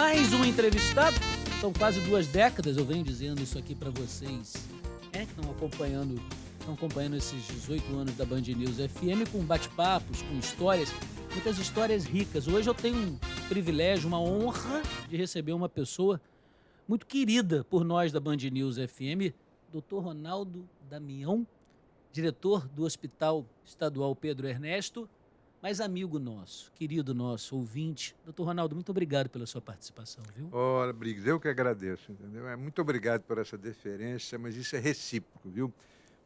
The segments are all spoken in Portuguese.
mais um entrevistado. São quase 2 décadas, eu venho dizendo isso aqui para vocês, que estão acompanhando esses 18 anos da Band News FM, com bate-papos, com histórias, muitas histórias ricas. Hoje eu tenho um privilégio, uma honra de receber uma pessoa muito querida por nós da Band News FM, Dr. Ronaldo Damião, diretor do Hospital Estadual Pedro Ernesto, mas amigo nosso, querido nosso, ouvinte. Doutor Ronaldo, muito obrigado pela sua participação, viu? Ora, Briggs, eu que agradeço, entendeu? Muito obrigado por essa deferência, mas isso é recíproco, viu?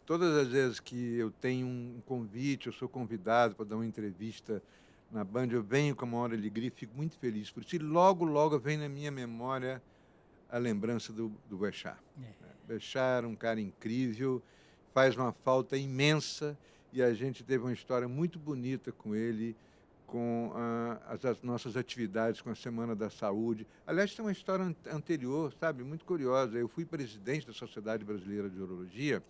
Todas as vezes que eu tenho um convite, eu sou convidado para dar uma entrevista na Band, eu venho com a maior alegria e fico muito feliz por isso. E logo vem na minha memória a lembrança do Boechat. Boechat era um cara incrível, faz uma falta imensa, e a gente teve uma história muito bonita com ele, com as nossas atividades com a Semana da Saúde. Aliás, tem uma história anterior, sabe, muito curiosa. Eu fui presidente da Sociedade Brasileira de Urologia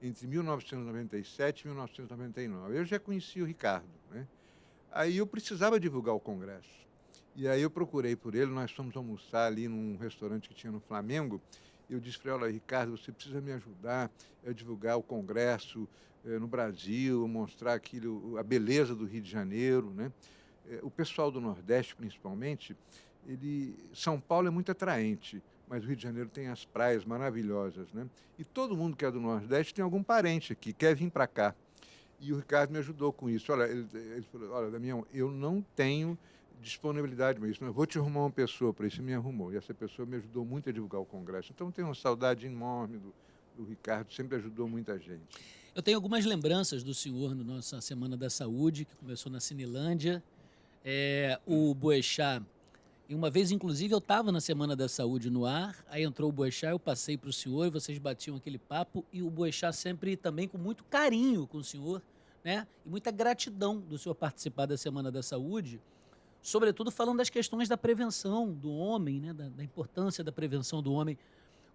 entre 1997 e 1999. Eu já conheci o Ricardo, né? Aí eu precisava divulgar o congresso. E aí eu procurei por ele, nós fomos almoçar ali num restaurante que tinha no Flamengo. Eu disse para ela: Ricardo, você precisa me ajudar a divulgar o congresso no Brasil, mostrar a beleza do Rio de Janeiro, né? O pessoal do Nordeste, principalmente, São Paulo é muito atraente, mas o Rio de Janeiro tem as praias maravilhosas, né? E todo mundo que é do Nordeste tem algum parente aqui, quer vir para cá. E o Ricardo me ajudou com isso. Olha, ele falou: olha, Damião, eu não tenho disponibilidade para isso, mas eu vou te arrumar uma pessoa para isso. E me arrumou. E essa pessoa me ajudou muito a divulgar o congresso. Então, tenho uma saudade enorme do Ricardo, sempre ajudou muita gente. Eu tenho algumas lembranças do senhor na nossa Semana da Saúde, que começou na Cinelândia. O Boechat, e uma vez, inclusive, eu estava na Semana da Saúde no ar, aí entrou o Boechat, eu passei para o senhor e vocês batiam aquele papo, e o Boechat sempre também com muito carinho com o senhor, né? E muita gratidão do senhor participar da Semana da Saúde, sobretudo falando das questões da prevenção do homem, né? Da importância da prevenção do homem.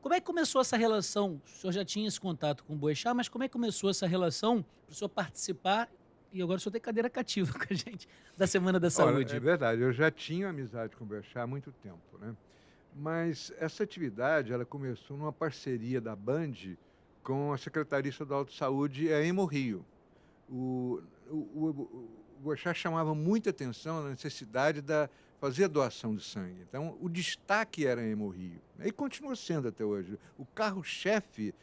Como é que começou essa relação? O senhor já tinha esse contato com o Boechat, mas como é que começou essa relação para o senhor participar? E agora o senhor tem cadeira cativa com a gente da Semana da Saúde. Olha, é verdade, eu já tinha amizade com o Boechat há muito tempo, né? Mas essa atividade, ela começou numa parceria da Band com a Secretaria Estadual de Saúde e a Hemorrio. O Boechat chamava muita atenção na necessidade fazer a doação de sangue. Então, o destaque era a Hemorrio, e continua sendo até hoje. O carro-chefe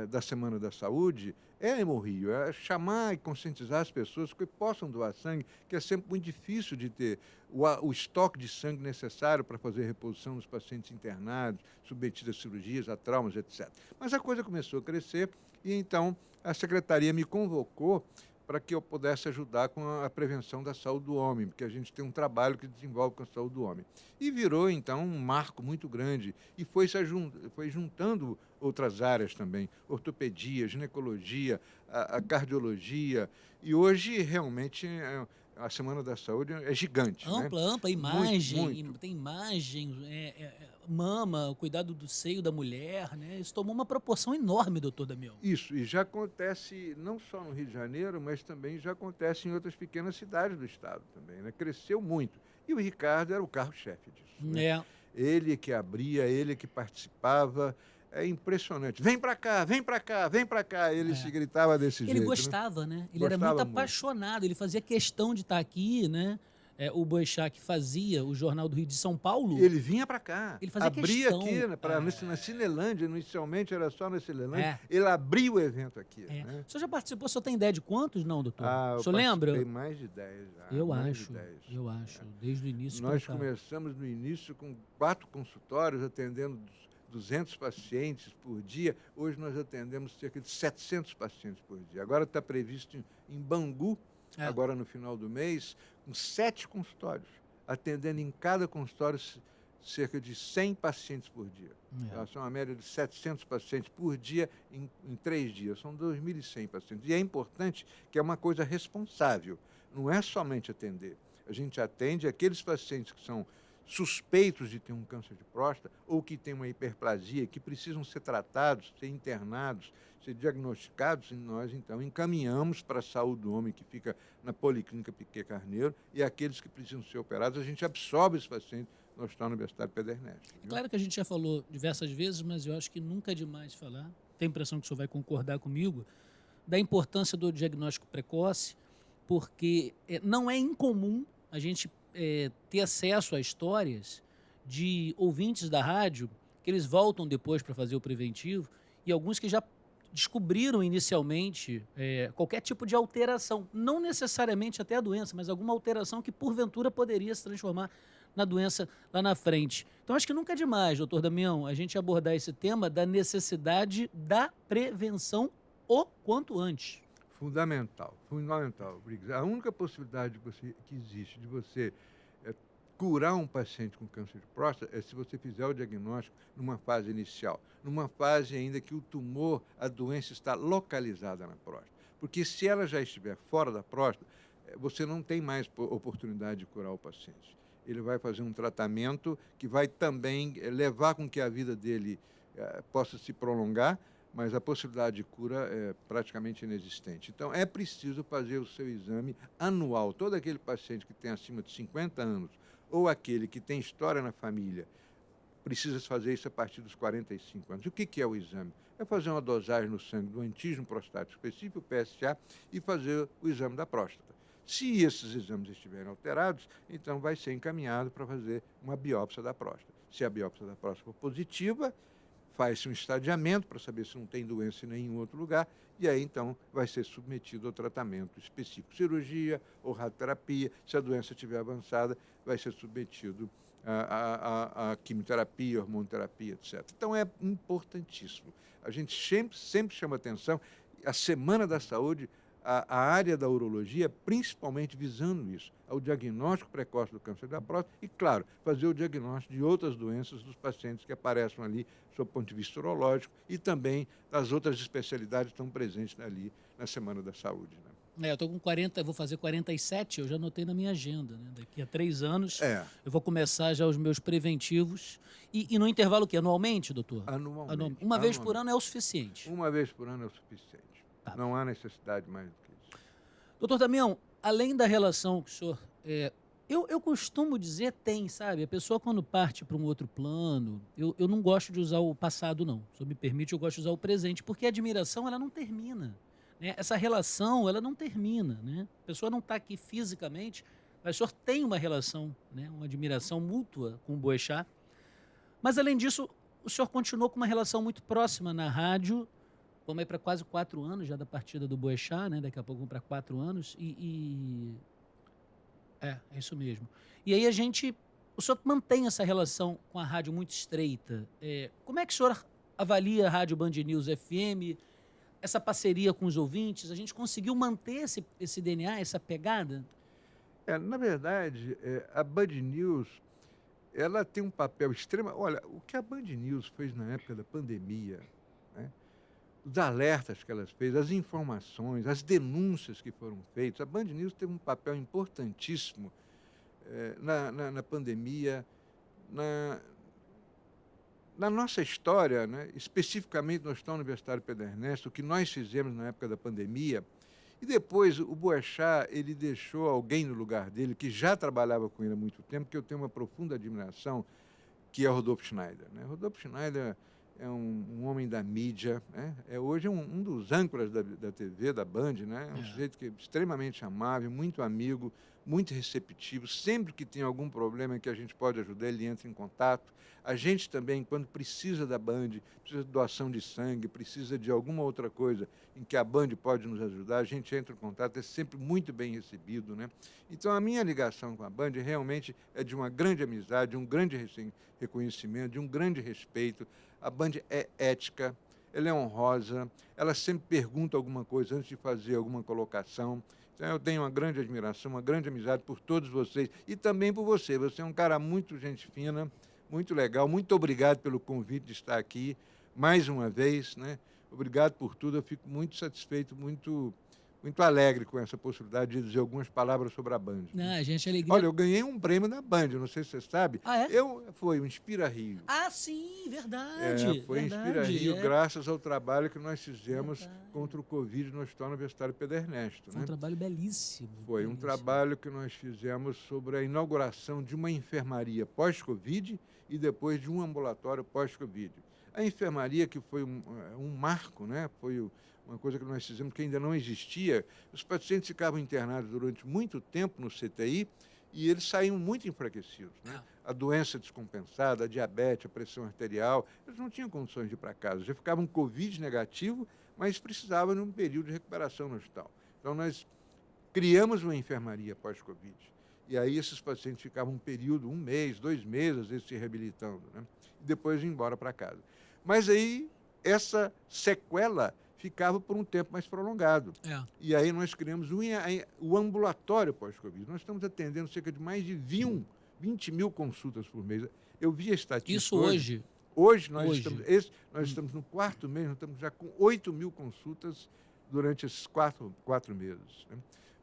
da Semana da Saúde é a Hemorrio, é chamar e conscientizar as pessoas que possam doar sangue, que é sempre muito difícil de ter o estoque de sangue necessário para fazer a reposição dos pacientes internados, submetidos a cirurgias, a traumas, etc. Mas a coisa começou a crescer e então a Secretaria me convocou para que eu pudesse ajudar com a prevenção da saúde do homem, porque a gente tem um trabalho que desenvolve com a saúde do homem. E virou, então, um marco muito grande. E foi juntando outras áreas também, ortopedia, ginecologia, a cardiologia. E hoje, realmente, a Semana da Saúde é gigante. Ampla, imagem, muito. Tem imagem, mama, o cuidado do seio da mulher, né? Isso tomou uma proporção enorme, doutor Damião. Isso, e já acontece não só no Rio de Janeiro, mas também já acontece em outras pequenas cidades do estado também, né? Cresceu muito. E o Ricardo era o carro-chefe disso. Né? Ele que abria, ele que participava. É impressionante. Vem para cá, vem para cá, vem para cá. Ele se gritava desse jeito. Ele gostava, né? Ele era muito apaixonado, ele fazia questão de estar aqui, né? O Boechat, que fazia o Jornal do Rio de São Paulo. Ele vinha para cá. Ele fazia abria questão. Aqui na Cinelândia, inicialmente era só na Cinelândia. Ele abria o evento aqui. Né? O senhor já participou, o senhor tem ideia de quantos, não, doutor? O senhor lembra? Tem mais de 10 já. Eu acho. Desde o início. Nós começamos no início com 4 consultórios, atendendo 200 pacientes por dia. Hoje nós atendemos cerca de 700 pacientes por dia. Agora está previsto em Bangu, agora no final do mês, com 7 consultórios, atendendo em cada consultório cerca de 100 pacientes por dia. São uma média de 700 pacientes por dia em 3 dias. São 2.100 pacientes. E é importante que é uma coisa responsável. Não é somente atender. A gente atende aqueles pacientes que são suspeitos de ter um câncer de próstata ou que têm uma hiperplasia, que precisam ser tratados, ser internados, ser diagnosticados, e nós, então, encaminhamos para a saúde do homem, que fica na Policlínica Piquet Carneiro, e aqueles que precisam ser operados, a gente absorve esses pacientes no Hospital Universitário Pedro Ernesto. É claro que a gente já falou diversas vezes, mas eu acho que nunca é demais falar. Tenho a impressão que o senhor vai concordar comigo, da importância do diagnóstico precoce, porque não é incomum a gente ter acesso a histórias de ouvintes da rádio que eles voltam depois para fazer o preventivo e alguns que já descobriram inicialmente qualquer tipo de alteração, não necessariamente até a doença, mas alguma alteração que porventura poderia se transformar na doença lá na frente. Então acho que nunca é demais, doutor Damião, a gente abordar esse tema da necessidade da prevenção o quanto antes. Fundamental, fundamental, Briggs. A única possibilidade que existe de você curar um paciente com câncer de próstata é se você fizer o diagnóstico numa fase inicial, numa fase ainda que o tumor, a doença está localizada na próstata. Porque se ela já estiver fora da próstata, você não tem mais oportunidade de curar o paciente. Ele vai fazer um tratamento que vai também levar com que a vida dele possa se prolongar, mas a possibilidade de cura é praticamente inexistente. Então, é preciso fazer o seu exame anual. Todo aquele paciente que tem acima de 50 anos ou aquele que tem história na família, precisa fazer isso a partir dos 45 anos. O que é o exame? É fazer uma dosagem no sangue do antígeno prostático específico, o PSA, e fazer o exame da próstata. Se esses exames estiverem alterados, então vai ser encaminhado para fazer uma biópsia da próstata. Se a biópsia da próstata for positiva, faz-se um estadiamento para saber se não tem doença em nenhum outro lugar, e aí então vai ser submetido ao tratamento específico, cirurgia ou radioterapia. Se a doença estiver avançada, vai ser submetido a quimioterapia, hormonoterapia, etc. Então é importantíssimo. A gente sempre chama atenção, a Semana da Saúde, a área da urologia, principalmente visando isso, ao diagnóstico precoce do câncer da próstata e, claro, fazer o diagnóstico de outras doenças dos pacientes que aparecem ali, sob o ponto de vista urológico, e também das outras especialidades que estão presentes ali na Semana da Saúde. Né? Eu estou com 40, vou fazer 47, eu já anotei na minha agenda. Né? Daqui a 3 anos eu vou começar já os meus preventivos. E no intervalo o quê? Anualmente, doutor? Anualmente. Uma vez por ano é o suficiente? Uma vez por ano é o suficiente. Tá. Não há necessidade mais do que isso. Doutor Damião, além da relação que o senhor... Eu costumo dizer tem, sabe? A pessoa quando parte para um outro plano, eu não gosto de usar o passado, não. Se eu me permite, eu gosto de usar o presente, porque a admiração, ela não termina. Né? Essa relação, ela não termina. Né? A pessoa não está aqui fisicamente, mas o senhor tem uma relação, né? Uma admiração mútua com o Boechat. Mas, além disso, o senhor continuou com uma relação muito próxima na rádio. Vamos aí para quase 4 anos já da partida do Boechat, né? Daqui a pouco vamos para 4 anos. É isso mesmo. E aí o senhor mantém essa relação com a rádio muito estreita. Como é que o senhor avalia a Rádio Band News FM, essa parceria com os ouvintes? A gente conseguiu manter esse DNA, essa pegada? Na verdade, a Band News, ela tem um papel extremo. Olha, o que a Band News fez na época da pandemia, né? Os alertas que ela fez, as informações, as denúncias que foram feitas. A Band News teve um papel importantíssimo na pandemia, na nossa história, né? Especificamente no Hospital Universitário Pedro Ernesto, o que nós fizemos na época da pandemia. E depois o Boechat, ele deixou alguém no lugar dele, que já trabalhava com ele há muito tempo, que eu tenho uma profunda admiração, que é o Rodolfo Schneider. Né? Rodolfo Schneider é um homem da mídia, né? Hoje um dos âncoras da TV, da Band, né? Um sujeito que é extremamente amável, muito amigo, muito receptivo. Sempre que tem algum problema que a gente pode ajudar, ele entra em contato. A gente também, quando precisa da Band, precisa de doação de sangue, precisa de alguma outra coisa em que a Band pode nos ajudar, a gente entra em contato, é sempre muito bem recebido, né? Então, a minha ligação com a Band realmente é de uma grande amizade, de um grande reconhecimento, de um grande respeito. A Band é ética, ela é honrosa, ela sempre pergunta alguma coisa antes de fazer alguma colocação. Então, eu tenho uma grande admiração, uma grande amizade por todos vocês e também por você. Você é um cara muito gente fina, muito legal. Muito obrigado pelo convite de estar aqui mais uma vez, né? Obrigado por tudo. Eu fico muito satisfeito, muito muito alegre com essa possibilidade de dizer algumas palavras sobre a Band. Não, a gente, alegria... Olha, eu ganhei um prêmio na Band, não sei se você sabe. Ah, é? Foi o Inspira Rio. Ah, sim, verdade. Foi verdade, Inspira Rio, graças ao trabalho que nós fizemos Verdade. contra o Covid no Hospital Universitário Pedro Ernesto. Foi um trabalho belíssimo. Foi um belíssimo. trabalho que nós fizemos sobre a inauguração de uma enfermaria pós-Covid e depois de um ambulatório pós-Covid. A enfermaria, que foi um marco, né? Foi uma coisa que nós fizemos que ainda não existia. Os pacientes ficavam internados durante muito tempo no CTI e eles saíam muito enfraquecidos, né? A doença descompensada, a diabetes, a pressão arterial, eles não tinham condições de ir para casa. Já ficavam Covid negativo, mas precisavam de um período de recuperação no hospital. Então, nós criamos uma enfermaria pós-Covid. E aí esses pacientes ficavam um período, 1 mês, 2 meses, às vezes se reabilitando, né? E depois iam embora para casa. Mas aí essa sequela ficava por um tempo mais prolongado. E aí nós criamos o ambulatório pós-Covid. Nós estamos atendendo cerca de mais de 20 mil consultas por mês. Eu vi a estatística. Isso hoje? Hoje nós estamos no 4º mês, nós estamos já com 8 mil consultas durante esses quatro meses, né?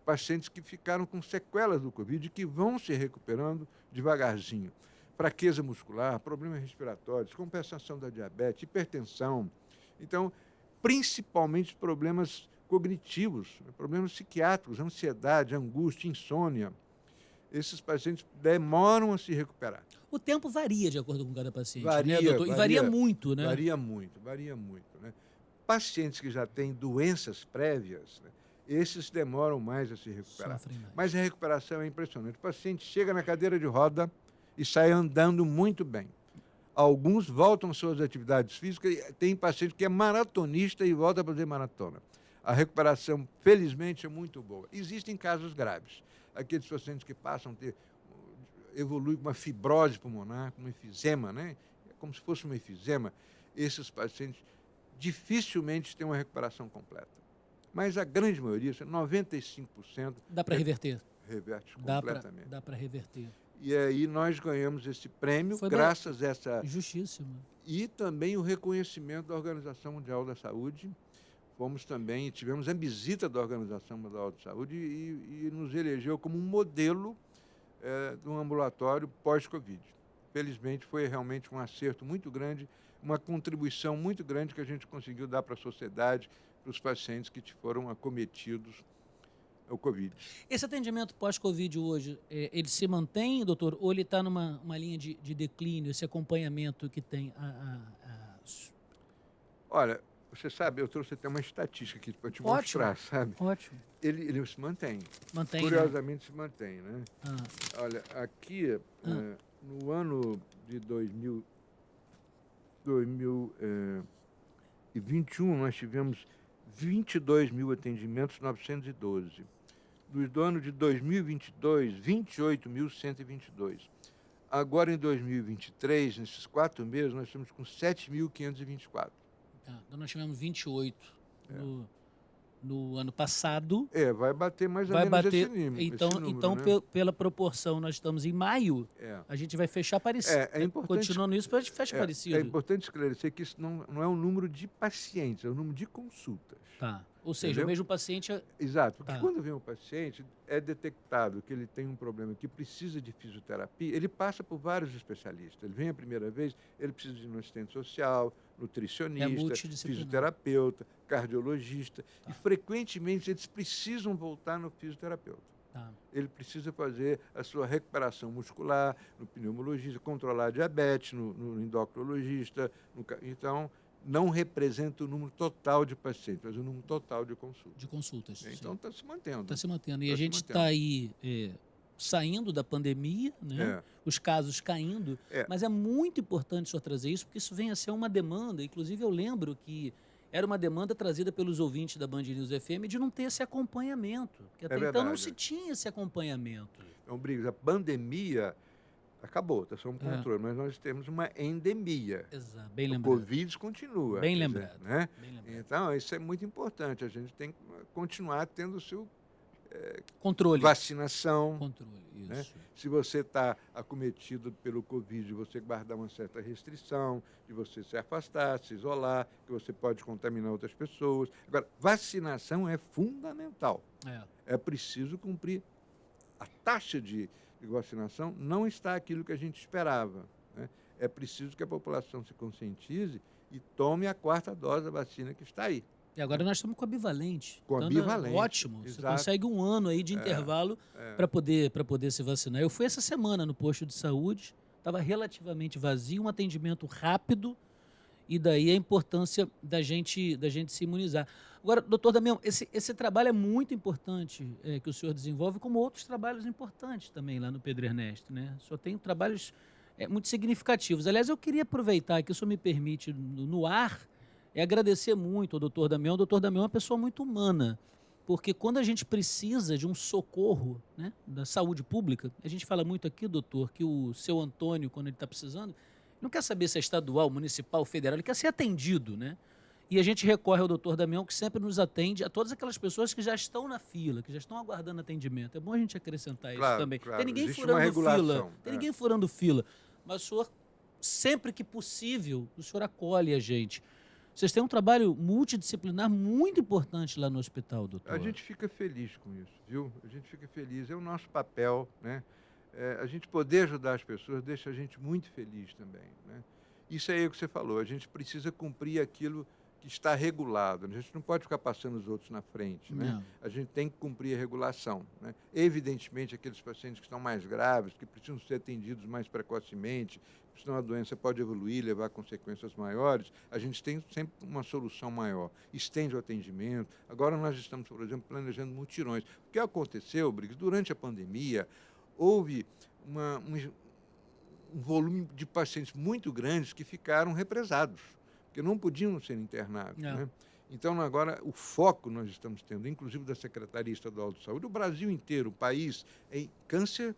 Pacientes que ficaram com sequelas do Covid e que vão se recuperando devagarzinho. Fraqueza muscular, problemas respiratórios, compensação da diabetes, hipertensão. Então, principalmente problemas cognitivos, problemas psiquiátricos, ansiedade, angústia, insônia. Esses pacientes demoram a se recuperar. O tempo varia de acordo com cada paciente, varia, né, doutor? E varia muito, né? Varia muito, né? Pacientes que já têm doenças prévias, né, esses demoram mais a se recuperar. Mas a recuperação é impressionante. O paciente chega na cadeira de roda e sai andando muito bem. Alguns voltam às suas atividades físicas, tem paciente que é maratonista e volta a fazer maratona. A recuperação, felizmente, é muito boa. Existem casos graves. Aqueles pacientes que passam a ter, evoluem com uma fibrose pulmonar, com um efizema, né? Como se fosse um efizema. Esses pacientes dificilmente têm uma recuperação completa. Mas a grande maioria, 95%... Dá para reverter? Reverte completamente. Dá para reverter. E aí nós ganhamos esse prêmio graças a essa... Justíssimo. E também o reconhecimento da Organização Mundial da Saúde. Fomos também, tivemos a visita da Organização Mundial da Saúde e nos elegeu como um modelo de um ambulatório pós-Covid. Felizmente, foi realmente um acerto muito grande, uma contribuição muito grande que a gente conseguiu dar para a sociedade, para os pacientes que foram acometidos ao Covid. Esse atendimento pós-Covid hoje, ele se mantém, doutor, ou ele está numa linha de declínio, esse acompanhamento que tem Olha, você sabe, eu trouxe até uma estatística aqui para te mostrar, sabe? Ótimo. Ele se mantém. Mantém, curiosamente, né? Se mantém, né? Olha, aqui, no ano de 2021, nós tivemos 22 mil atendimentos, 912. Do ano de 2022, 28.122. Agora, em 2023, nesses 4 meses, nós estamos com 7.524. Então, nós tivemos 28 no ano passado. Vai bater mais ou menos esse número. Então, né? Pela proporção, nós estamos em maio, a gente vai fechar parecido. Continuando isso, a gente fecha parecido. É importante esclarecer que isso não é um número de pacientes, é um número de consultas. Tá. Ou seja, entendeu? O mesmo paciente... Exato, porque quando vem um paciente, é detectado que ele tem um problema que precisa de fisioterapia, ele passa por vários especialistas. Ele vem a primeira vez, ele precisa de um assistente social, nutricionista, fisioterapeuta, cardiologista, e frequentemente eles precisam voltar no fisioterapeuta. Ele precisa fazer a sua recuperação muscular, no pneumologista, controlar a diabetes, no endocrinologista. Então, não representa o número total de pacientes, mas o número total de consultas. De consultas. Então, está se mantendo. Está se mantendo. E a gente está aí saindo da pandemia, né? Os casos caindo, mas é muito importante o senhor trazer isso, porque isso vem a ser uma demanda. Inclusive, eu lembro que era uma demanda trazida pelos ouvintes da Band News FM de não ter esse acompanhamento, porque até então não se tinha esse acompanhamento. Então, Briggs, a pandemia acabou, está sob controle, mas nós temos uma endemia. Exato, bem lembrado. O Covid continua. Bem lembrado. Né? Bem lembrado. Então, isso é muito importante. A gente tem que continuar tendo o seu Controle. vacinação. Controle, Né? isso. Se você está acometido pelo Covid, você guardar uma certa restrição, de você se afastar, se isolar, que você pode contaminar outras pessoas. Agora, vacinação é fundamental. É preciso cumprir. A taxa de vacinação não está aquilo que a gente esperava. Né? É preciso que a população se conscientize e tome a 4ª dose da vacina que está aí. E agora nós estamos com a bivalente. Com a Então, bivalente, ótimo. Você exato. consegue um ano aí de intervalo para poder se vacinar. Eu fui essa semana no posto de saúde, estava relativamente vazio, um atendimento rápido, e daí a importância da gente se imunizar. Agora, doutor Damião, esse trabalho é muito importante que o senhor desenvolve, como outros trabalhos importantes também lá no Pedro Ernesto, né? O senhor tem trabalhos muito significativos. Aliás, eu queria aproveitar que o senhor me permite, no ar, agradecer muito ao doutor Damião. O doutor Damião é uma pessoa muito humana, porque quando a gente precisa de um socorro, né, da saúde pública, a gente fala muito aqui, doutor, que o seu Antônio, quando ele está precisando, não quer saber se é estadual, municipal, federal, ele quer ser atendido, né? E a gente recorre ao doutor Damião, que sempre nos atende a todas aquelas pessoas que já estão na fila, que já estão aguardando atendimento. É bom a gente acrescentar isso também. Claro. Tem ninguém Existe furando uma fila. regulação, Tem ninguém furando fila. Mas o senhor, sempre que possível, o senhor acolhe a gente. Vocês têm um trabalho multidisciplinar muito importante lá no hospital, doutor. A gente fica feliz com isso, viu? A gente fica feliz. É o nosso papel, né? A gente poder ajudar as pessoas deixa a gente muito feliz também, né? Isso aí é o que você falou. A gente precisa cumprir aquilo que está regulado. A gente não pode ficar passando os outros na frente, né? Não. A gente tem que cumprir a regulação, né? Evidentemente, aqueles pacientes que estão mais graves, que precisam ser atendidos mais precocemente, senão a doença pode evoluir, levar a consequências maiores, a gente tem sempre uma solução maior. Estende o atendimento. Agora nós estamos, por exemplo, planejando mutirões. O que aconteceu, Briggs, durante a pandemia, houve um volume de pacientes muito grandes que ficaram represados, porque não podiam ser internados. Né? Então, agora, o foco nós estamos tendo, inclusive da Secretaria Estadual de Saúde, o Brasil inteiro, o país, em câncer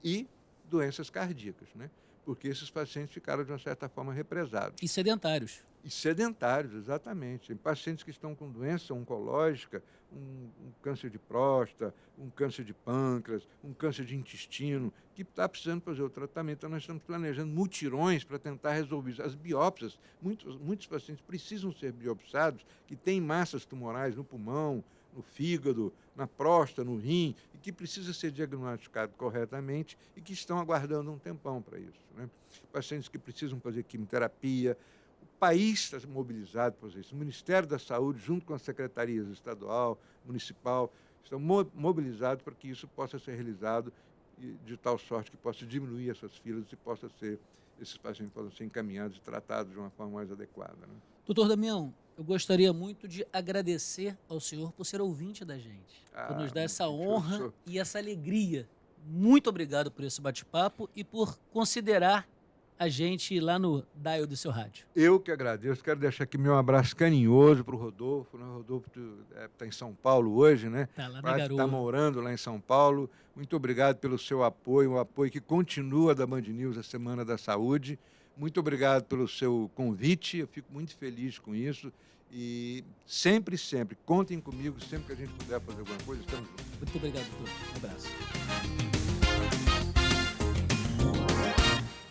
e doenças cardíacas, né? Porque esses pacientes ficaram, de uma certa forma, represados. E sedentários. E sedentários, exatamente. Tem pacientes que estão com doença oncológica, um câncer de próstata, um câncer de pâncreas, um câncer de intestino, que está precisando fazer o tratamento. Então, nós estamos planejando mutirões para tentar resolver isso. As biópsias, muitos pacientes precisam ser biopsiados, que têm massas tumorais no pulmão, no fígado, na próstata, no rim, e que precisa ser diagnosticado corretamente e que estão aguardando um tempão para isso. Né? Pacientes que precisam fazer quimioterapia. O país está mobilizado para fazer isso. O Ministério da Saúde, junto com as secretarias estadual, municipal, estão mobilizados para que isso possa ser realizado de tal sorte que possa diminuir essas filas e esses pacientes possam ser encaminhados e tratados de uma forma mais adequada. Né? Doutor Damião, eu gostaria muito de agradecer ao senhor por ser ouvinte da gente, por nos dar essa honra e essa alegria. Muito obrigado por esse bate-papo e por considerar a gente lá no dial do seu rádio. Eu que agradeço. Quero deixar aqui meu abraço carinhoso para o Rodolfo. Né? O Rodolfo está em São Paulo hoje, né? Está lá na Garoa. Está morando lá em São Paulo. Muito obrigado pelo seu apoio, um apoio que continua da Band News, a Semana da Saúde. Muito obrigado pelo seu convite. Eu fico muito feliz com isso. E sempre, contem comigo, sempre que a gente puder fazer alguma coisa, estamos juntos. Muito obrigado, doutor. Um abraço.